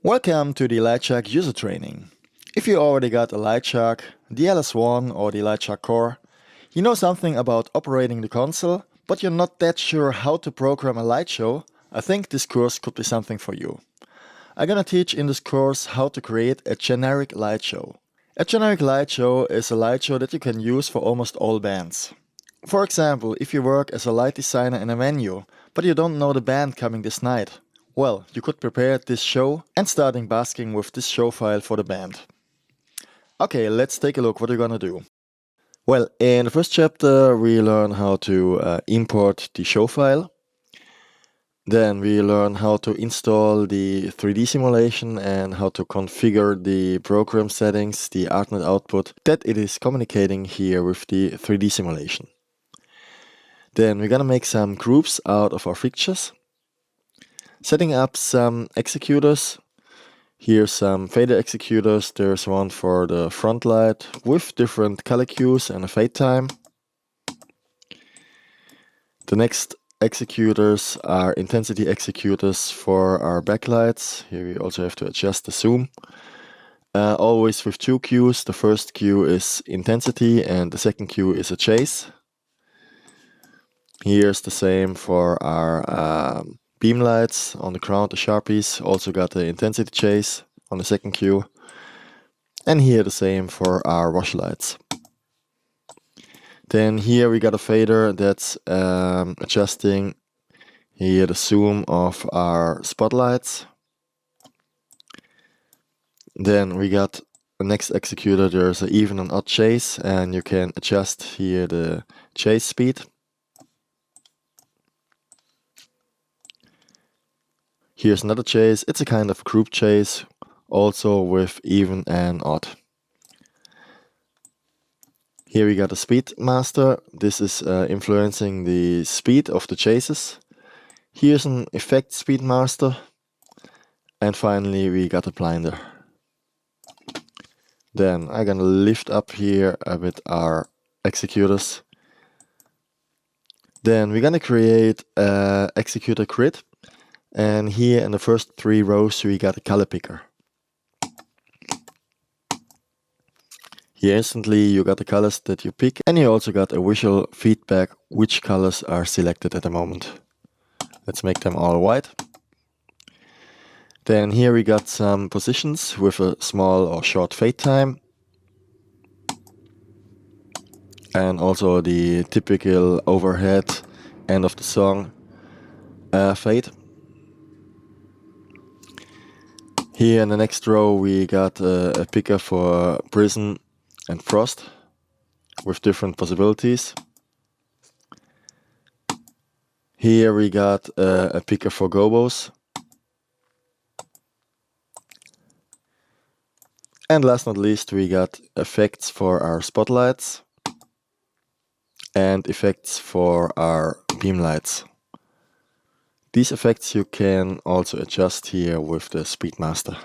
Welcome to the Lightshark user training. If you already got a Lightshark, the LS1 or the Lightshark Core, you know something about operating the console, but you're not that sure how to program a light show, I think this course could be something for you. I'm gonna teach in this course how to create a generic light show. A generic light show is a light show that you can use for almost all bands. For example, if you work as a light designer in a venue, but you don't know the band coming this night, well, you could prepare this show and starting busking with this show file for the band. Okay, let's take a look what we're gonna do. Well, in the first chapter we learn how to import the show file. Then we learn how to install the 3D simulation and how to configure the program settings, the ArtNet output, that it is communicating here with the 3D simulation. Then we're gonna make some groups out of our fixtures. Setting up some executors. Here's some fader executors. There's one for the Frontlight with different color cues and a fade time. The next executors are intensity executors for our backlights. Here we also have to adjust the zoom. Always with two cues. The first cue is intensity and the second cue is a chase. Here's the same for our Beamlights on the ground, the Sharpies, also got the intensity chase on the second cue. And here the same for our Washlights. Then here we got a fader that's adjusting here the zoom of our spotlights. Then we got the next executor, there's an even and odd chase, and you can adjust here the chase speed. Here's another chase, it's a kind of group chase, also with even and odd. Here we got a speed master, this is influencing the speed of the chases. Here's an effect speed master. And finally we got a blinder. Then I'm gonna lift up here a bit our executors. Then we're gonna create an executor grid. And here in the first 3 rows we got a color picker. Here instantly you got the colors that you pick, and you also got a visual feedback which colors are selected at the moment. Let's make them all white. Then here we got some positions with a small or short fade time. And also the typical overhead end of the song fade. Here in the next row we got a picker for prism and frost with different possibilities. Here we got a picker for gobos. And last not least we got effects for our spotlights and effects for our beamlights. These effects you can also adjust here with the Speedmaster.